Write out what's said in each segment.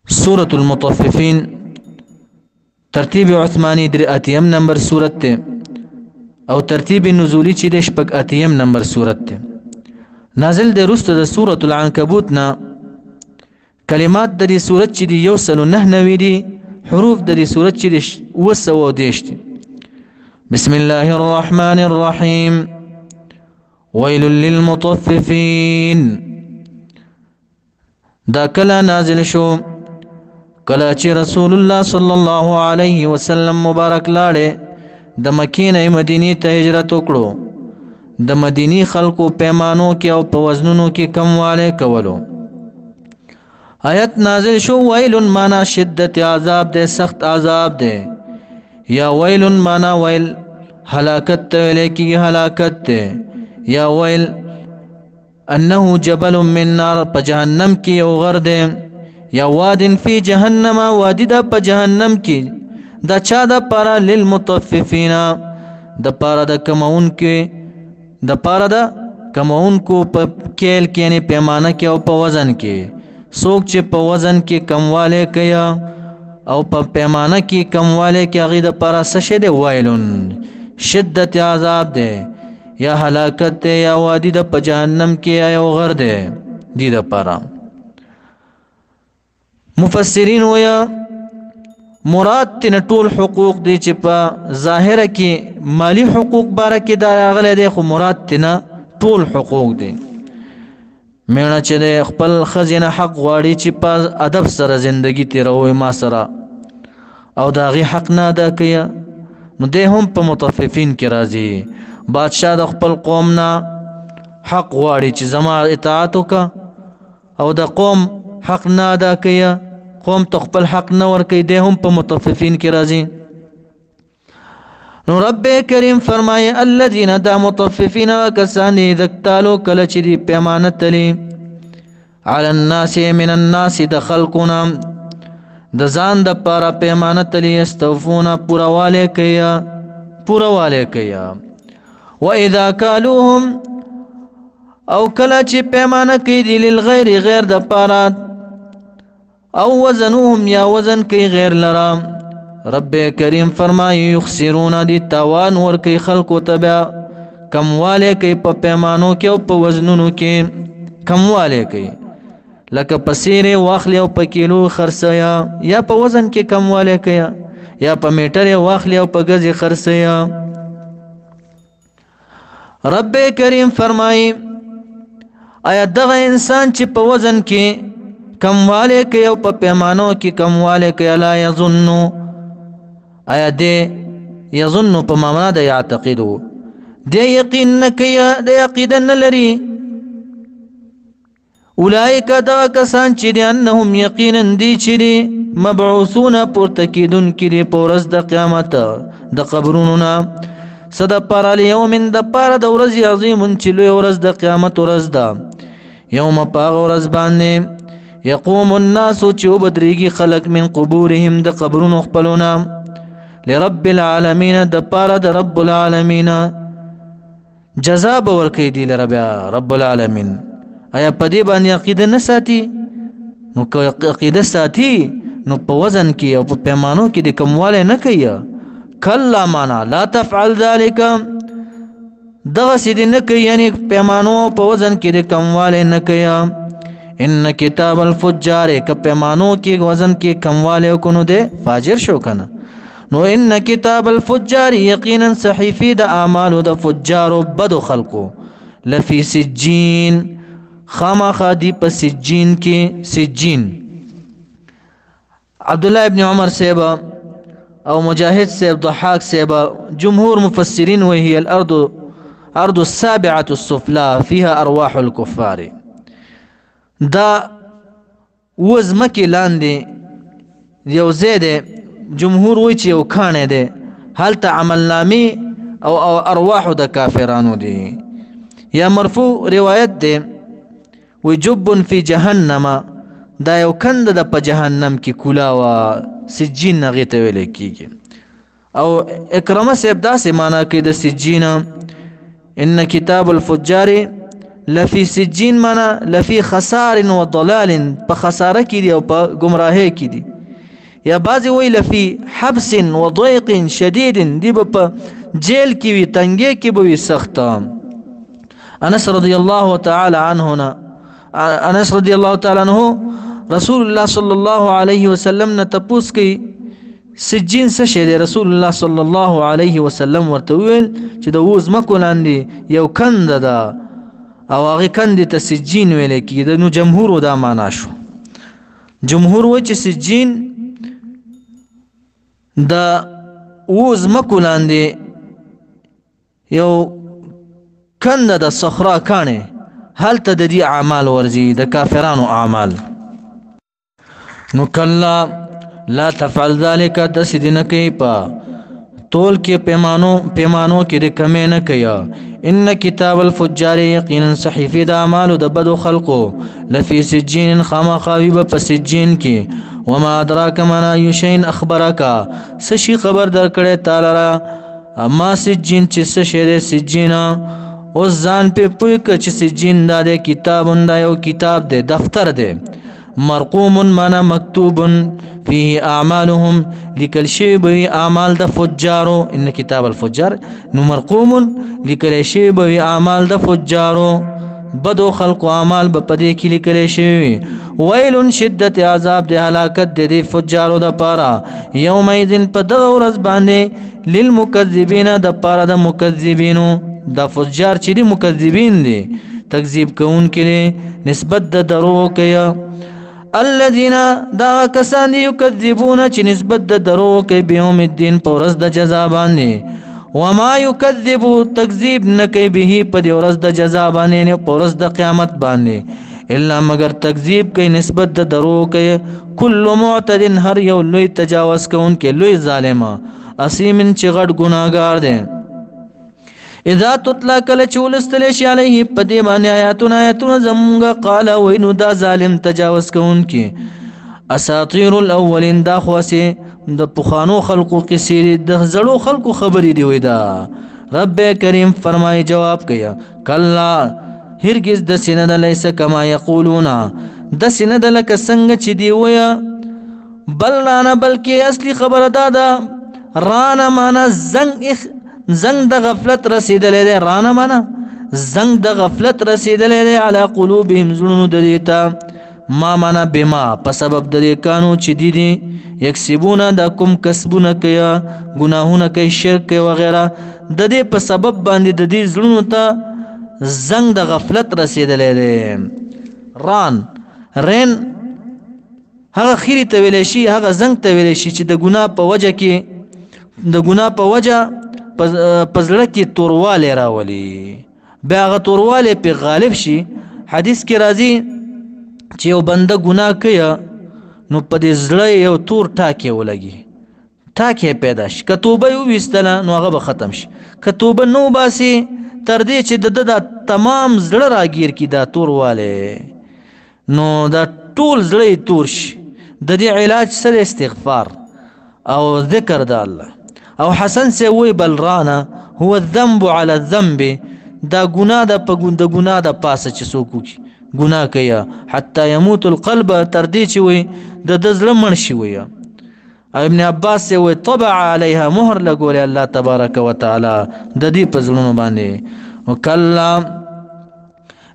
سورة المطففين ترتیب عثمانی در اتیم نمبر سورت تے او ترتیب نزولی چی دے شپک اتیم نمبر سورت تے نازل دے رست دا سورة العنکبوت نا کلمات دا دی سورت چی دی یوسل و نحنوی دی حروف دا دی سورت چی دی وسو و دیش دی بسم الله الرحمن الرحیم ویل للمطففین دا کلا نازل شو کلا چې رسول الله صلی الله علیه وسلم مبارک لاړې د مکې نه مدینې ته هجرت وکړو د مدینی خلکو پیمانو کې او په وزنونو کې کمواله کولو آیت نازل شو ویل معنا شدت عذاب دے سخت عذاب دے یا ویل معنا ویل هلاکت لیکي هلاکت دے یا ویل انه جبل من نار په جهنم کې یو غر دے یا وادن فی جهنم وادی دا په جهنم کې دا چا دا پارا للمطففین دا پارا دا کمون کې د پاره د کمونکو په کېل کې یعنی پیمانه کې او په وزن کې څوک چې په وزن کې کمواله کوي او په پیمانه کې کمواله کې هغه د پاره څه دی وایلون شدت عذاب دی یا هلاکت دی یا وادي د په جهنم کې یا غر دی دی د پاره مفسرین ویا مراد تن ټول حقوق دی چې په ظاهر کې مالی حقوق باره کې دا راغلی دی خو مراد تن ټول حقوق دی میړه چې د خپل خزینه حق غواړي چې په ادب سره زندگی تیروي ما سره او دا غي حق نه ادا کوي نو ده هم په مطففین کې راځي بادشاہ د خپل قوم نه حق غواړي چې زما اطاعت وکړه او د قوم حق نه ادا کوي قوم تخپل حق نه ور کوي ده هم په مطففین کې راځي نو رب کریم فرمایي الذين دا مطففین وکسان ذکتالو کله چې دی پیمانه تلی علی الناس من الناس د خلقنا د ځان د پاره پیمانه تلی استوفون پورواله کوي و اذا کالوهم او کله چې پیمانه کوي دی للغیر غیر د پاره او وزنوهم یا وزن کوي غیر لرا رب کریم فرمایي یخسرون دی تاوان ور کوي خلقو تبع کمواله کوي په پیمانو کې او په وزنونو کې کمواله کوي لکه پسیره واخلی او په کیلو خرڅیا یا په وزن کې کمواله کوي یا په میټر واخلی او په غزي خرڅیا رب کریم فرمایي آیا دغه انسان چې په وزن کې کمواله کوي او په پیمانو کې کمواله کوي لا یظن آیا دې یظن په معنا د یعتقدو دې یقین نکي د یقیدن لري اولئک دا کسان چې انهم یقینا دي چې مبعوثون پورتکیدون کې پورز د قیامت د قبرونو صد پر الیوم د پر د ورځ عظیم چې لوی ورځ د قیامت ورځ ده یوم پاغ ورځ باندې یقوم الناس چې وبدريږي خلق من قبورهم د قبرونو خپلونا لرب العالمین د پاره د رب العالمین جزاء باور کوي دی رب العالمین آیا پدې باندې عقیده نه ساتي نو که عقیده ساتي نو په وزن کې او په پیمانو کې د کمواله نه کوي کلا معنا لا تفعل ذلك دغه سید نه کوي یعنی پیمانو په وزن کې د کمواله نه کوي ان کتاب الفجار ک پیمانو کې وزن کې کمواله کو نو د فاجر شو کنه نو ان کتاب الفجار یقینا صحیفی د اعمال د فجار بد خلقو لفی سجین خامخا دی په سجین کې سجین عبد الله ابن عمر سیبا او مجاهد سیب ضحاک سیبا جمهور مفسرین وهي الارض السابعه السفلى فيها ارواح الكفار دا وزمکه لاندې یو زیده جمهور وی چې یو کانه ده هلته عملنامي او ارواح د کافرانو دي یا مرفوع روایت ده وی جب فی جهنم دا یو کند د په جهنم کې کولاوا سجین غته ویل کیږي او اکرمه سیب دا سه معنا کې د سجین ان کتاب الفجار لفی سجین معنا لفی خسار و ضلال په خساره کې دي او په گمراهۍ کې دي یا بعضی وی لفی حبس و ضيق شدید دی په جیل کې وي تنګي کې به وي سخت. انس رضی الله تعالی عنه رسول الله صلی الله علیه وسلم نه تپوس کوي سجین څه شی دی؟ رسول الله صلی الله علیه وسلم ورته ویل چې د وز مکو لاندې یو کند ده او هغه کند ته سجین ویل کېده. نو جمهور دا معنا شو. جمهور و چې سجین د وز مکو لاندې یو کند د صخره کانه هلته د دې اعمال ورځي د کافرانو اعمال. نو کلا لا تفعل ذلك دسدن کوي په طول کې پیمانو کې د کمې نه کوي. ان کتاب الفجار یقینا صحیفه د اعمال د بدو خلقو لفی سجین خامخاوی په سجین کې. وما ادراک ما یشین اخبرک سشي خبر درکړې تعالی را اما سجین چې څه شی سجین او ځان په پوی ک چې سجین دا د کتاب دا یو کتاب دی دفتر دی. مرقوم معنا مكتوب فيه اعمالهم لكل شيء بي اعمال د فجارو. ان كتاب الفجار نو مرقوم لكل شيء بي اعمال د فجارو بدو خلق اعمال بپدې کې لیکل شي. ويل شدت عذاب د هلاکت د فجارو د پاره يومئذ په دغه ورځ باندې للمكذبين د پاره د مکذبینو د فجار چې د مکذبین دي تکذیب کوونکي نسبت د درو کوي. الذين دا کسان یکذبون چې نسبت د درو کوي بيوم الدين په ورځ د جزا باندې. وما يكذب تکذیب نه کوي به په ورځ د جزا باندې نه په ورځ د قیامت باندې الا مگر تکذیب کوي نسبت د درو کوي كل معتد هر یو لوی تجاوز کوونکی لوی ظالم اسیم چې غټ ګناګار دی. اذا تطلع کله چولستل شي علیه پدې باندې آیاتونه زمونږه قال وینو دا ظالم تجاوز کوونکی اساطیر الاولین دا خواسي د پخوانو خلقو قصې د زړو خلقو خبرې دی وې دا. رب کریم فرمای جواب کیا کلا هرگز د سینه د لیس کما یقولون د سینه د لک څنګه چې دی ویا بل نه بلکې اصلي خبره دا رانا معنا زنگ د غفلت رسیدلې ده. رانا معنا زنگ د غفلت رسیدلې ده علی قلوبهم زړونو د دیتا ما معنا بما په سبب د کانو چې دي یکسبون د کوم کسبونه کیا گناهونه کوي شرک کوي وغیرہ د دې په سبب باندې د دې زړونو ته زنگ د غفلت رسیدلې ده. رین هغه خیری ته ویل شي هغه زنگ ته ویل شي چې د ګناه په وجه کې د ګناه په وجه پزړه کې تورواله راولي بیا هغه تورواله په غالب شي. حدیث کې راځي چې یو بنده ګناه کوي نو په دې زړه یو تور ټاکي ولګي ټاکي پیدا شي. کتوبه یو وستله نو هغه به ختم شي. کتوبه نو باسي تر دې چې د تمام زړه راګیر کی دا تورواله نو دا ټول زړه تور شي. د دې علاج سره استغفار او ذکر د الله. او حسن سے وی بل رانا هو الذنب على الذنب دا گناه دا په گناه دا پاسه چې څوک گناه کوي حتى يموت القلب تر دې چې وي د زړه مړ شي وي. ابن عباس سے وی طبع عليها مهر لګول الله تبارک وتعالى د دې په زړونو باندې. وکلا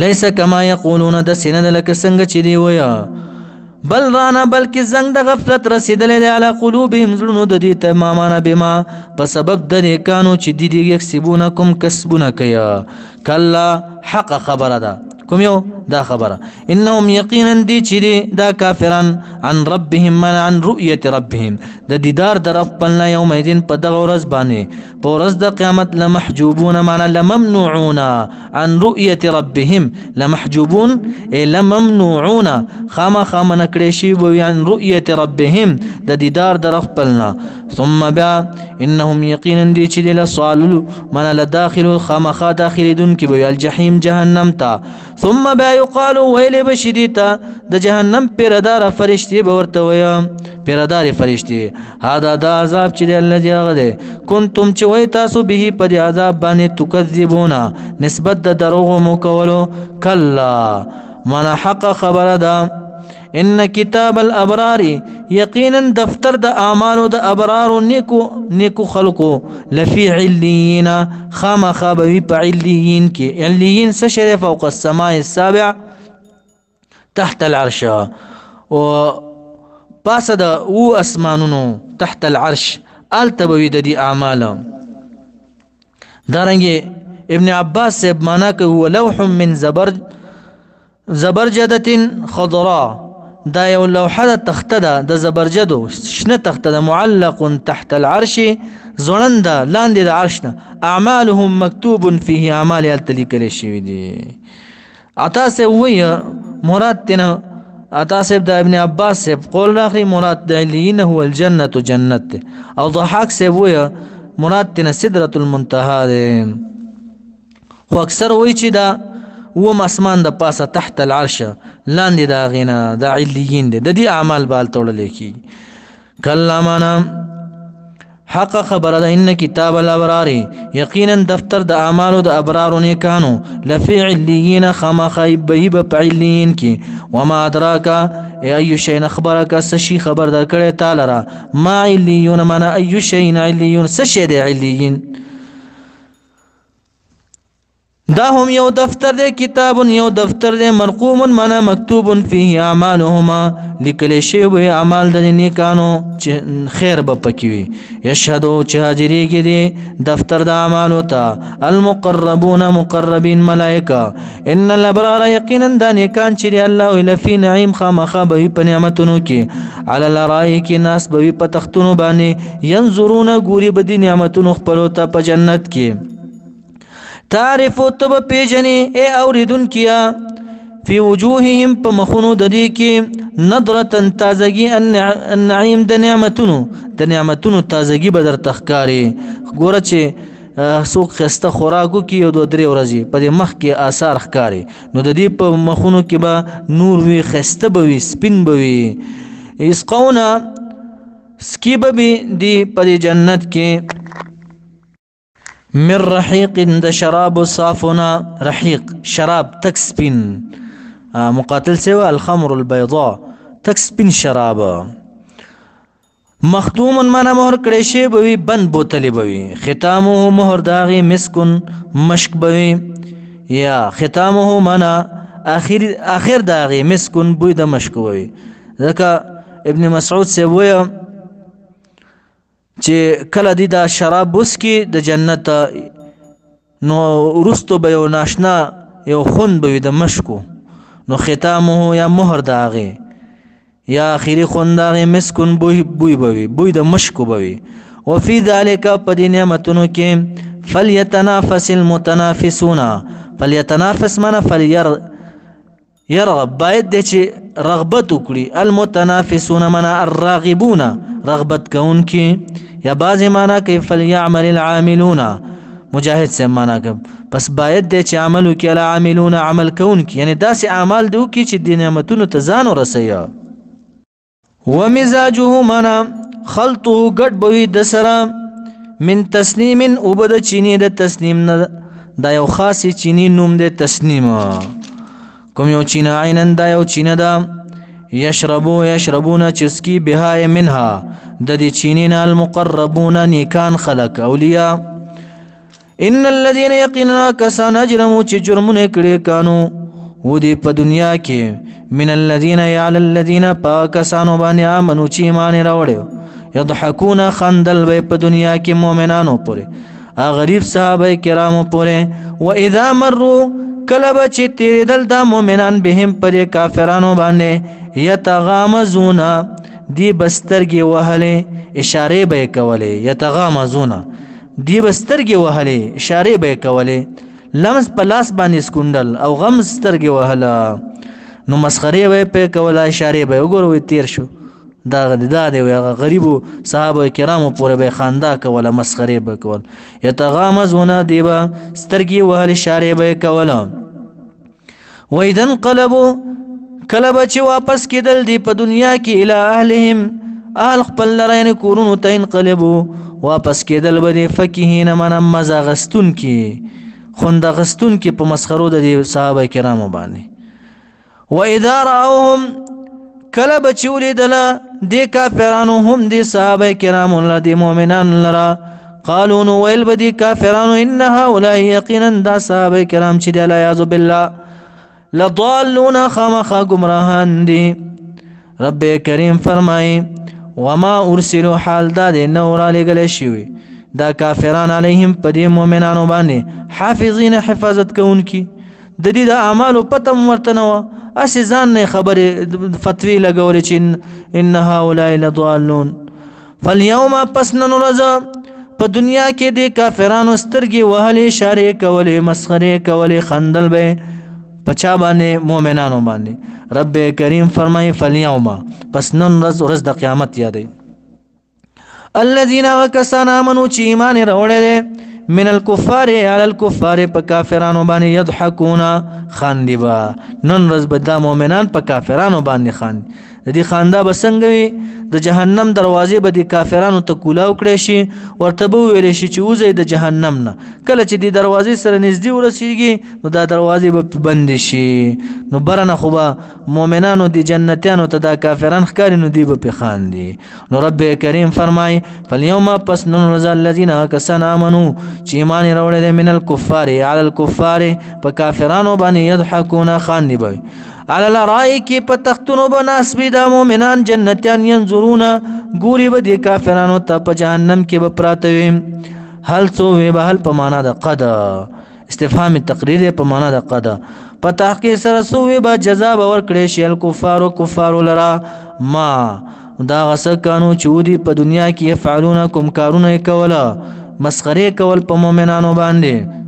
ليس كما يقولون د سینه لکه څنګه چې دی ویا بل رانا بلکې زنګ د غفلت رسیدلې علی قلوبهم زړونو د دې تماما بما په سبب د نیکانو چې دي یکسبونکم کسبونه کوي. کلا حق خبره ده کوم یو دا خبره انهم یقینا دي چې دا کافران عن ربهم من عن رؤيه ربهم د دیدار در خپل یوم دین په دغه ورځ باندې په ورځ د قیامت لمحجوبون معنا لممنوعون عن رؤيه ربهم لمحجوبون لممنوعون خامخ کړي شي وي عن رؤيه ربهم د دیدار در خپلنا. ثم بیا انهم یقینا دي چې لصالو معنا لداخل خامخ داخلون کې وي الجحیم جهنم تا. ثم بیا يقال ويل بشديتا د جهنم پیردار فرشتي بورته ويا پیردار فرشتي هذا دا عذاب چې الذي غده كنتم چې وی تاسو به په عذاب باندې تکذبون نسبت د دروغ مو کولو کلا من حق خبر ده ان کتاب الابرار یقینا دفتر د اعمالو د ابرار نیکو خلقو لفی علیین خامخابوی په علیین کې علیین سشر فوق السماء السابع تحت العرش و پاس د او اسمانونو تحت العرش التبوی د دی اعمال دارنګه ابن عباس سے معنا که هو لوح من زبرجدة خضراء دا یو لوحه د تخته ده د زبرجدو شنه تخته ده معلق تحت العرش زړند لاندې د عرش نه اعمالهم مکتوب فيه اعمال التلیکل شوی دي عطا سے وی مراد تنه عطا سے د ابن عباس سے قول راخي مراد د علیین هو الجنه جنت او ضحاک سے وی مراد تنه سدرة المنتهى ده خو اکثر وی چې دا و مسمان د پاسه تحت العرش لاندې دا غینا د علیین د دې اعمال بال تړل کی کلامنا حق خبر ده ان کتاب الابرار یقینا دفتر د اعمالو د ابرار نه کانو لفی علیین خما خیب په علیین کی وما ادراک ای شیء خبرک سشی خبر در کړه تعالی را ما علیون من ای شیء علیون سشی د علیین دا هم یو دفتر دے کتاب یو دفتر دے مرقوم منا مکتوب فيه اعمالهما لکل شی و اعمال د نیکانو خیر به پکوي یشهدو چې حاضری کې دي دفتر د اعمالو ته المقربون مقربین ملائکه ان الابرار یقینا د نیکان چې الله لفی نعیم خامخه به په نعمتونو کې علی الارائک ناس به په تختونو باندې ينظرون ګوري به د نعمتونو خپل ته په جنت کې تعرفو تب پیجنی اے اوریدن کیا فی وجوههم په مخونو د دې کې نظرة تازگی النعیم د نعمتونو تازگی بدر تخکاری ګوره چې سوق خسته خوراکو کې یو دو درې ورځې په دې مخ کې آثار ښکاری نو د دې په مخونو کې به نور وی خسته به وي سپین به وي اسقونا سکی به دی په جنت کې من رحیق د شراب صافنا رحیق شراب تک سپین مقاتل سوا الخمر البيضاء تک سپین شراب مختوم منا مهر کړي شی بوي بند بوتلی بوي ختامه مهر داغي مسکن مشک بوي یا ختامه منا اخر داغي مسکن بوي د مشک بوي ځکه ابن مسعود سے وایي چې کله دی دا شراب وسکي د جنت نو ورستو به یو ناشنا یو خون به د مشکو نو ختامه یا مهر داغه یا اخیری خون داغه مسکن بوی د مشکو بوي او فی ذلک په دې نعمتونو کې فلیتنافس المتنافسون فلیتنافس معنا يرغب باید د چې رغبت وکړي المتنافسون معنا الراغبون رغبت کون کی یا بعضی معنا کوي فليعمل العاملون مجاهد سے معنا کوي پس باید د چې عمل وکړي العاملون عمل کون کی یعنی داسې اعمال دو کی چې د نعمتونو ته ځان ورسوي ومزاجه معنا خلطه ګډ بوي د سره من تسنیم او بد چینی د تسنیم نه دا یو خاص چینی نوم د تسنیم کوم یو چینا عینن دا یو چینه دا یشربون چسکی بهای منها د دې چینین المقربون نیکان خلق اولیاء ان الذين يقيننا كسان اجرموا چې جرمونه کړي کانو ودي په دنیا کې من الذين يعلى الذين پاکسانو باندې امنو چې ایمان راوړل يضحكون خندل وي په دنیا کې مؤمنانو پورې غریب صحابه کرامو پورې واذا مروا کلب چې تیردل دا مؤمنان بهم پر کافرانو باندې یتغامزون دی بسترګي وهله اشاره به کوله یتغامزون دی بسترګي وهله اشاره به کوله لمس پلاس باندې سکوندل او غم سترګي وهله نو مسخره به په کوله اشاره به وګورو تیر شو دا دی غریبو صحابه کرامو پورې به خندا کوله مسخره به کول یتغامزون دیبا سترګي وهل اشاره به کوله وإذن قلبوا کلب چې واپس کېدل دی په دنیا کې اله اهلهم اهل خپل لرین کورونو ته انقلبوا واپس کېدل به دي فکهین من مزه غستون کی خوند غستون کی په مسخرو د صحابه کرامو باندې و اذا راوهم کله بچولی دله دی کافرانو هم دی صحابه کرامو لدی مؤمنان لرا قالوا نو ویل بدی کافرانو ان هؤلاء یقینا دا صحابه کرام چې دی لا یعذ بالله لضالون خامخا گمراهان دی رب کریم فرمای وما ارسلوا حال دا دی نور علی گله شوی دا کافران علیهم پدی مؤمنانو باندې حافظین حفاظت کوونکی د دې د اعمالو پتم ورته نو اسی ځان نه خبره فتوی لګولې چې ان هؤلاء لضالون فاليوم پسنن رضا په دنیا کې د کافرانو سترګې وهلې اشاره کولې مسخره کولې خندل به پچا باندې مؤمنانو باندې رب کریم فرمای فاليوم پسنن ورځ د قیامت یادې الذين وكسنا امنوا چې ایمان راوړل من الكفار على الكفار په کافرانو باندې يضحكون خاندبا نن ورځ به دا مؤمنان په کافرانو باندې خاند د دې خاندا بسنګوي د جهنم دروازې به د کافرانو ته کولاو کړي شي ورته به ویل شي چې وځي د جهنم نه کله چې د دروازې سره نږدې ورسیږي نو دا دروازې به بند شي نو برنه خو به مؤمنانو د جنتیانو ته دا کافران ښکاري نو دی به په خاندي نو رب کریم فرمای فاليوم پس نن ورځ الذين كسنا امنوا چې ایمان راوړل من الكفار على الكفار په کافرانو باندې يضحكون خاندبا على الارائك پتختونو بناس بيد مؤمنان جنتيان ينظرون ګوري به دي کافرانو ته په جهنم کې به پراته هل سو به هل په معنا د قد استفهام تقریر په معنا د قد په تحقیق سره سو به جزاء ور کړی شي الکفار کفار لرا ما دا غس کانو چودي په دنیا کې يفعلون کوم کارونه کوله مسخره کول په مؤمنانو باندې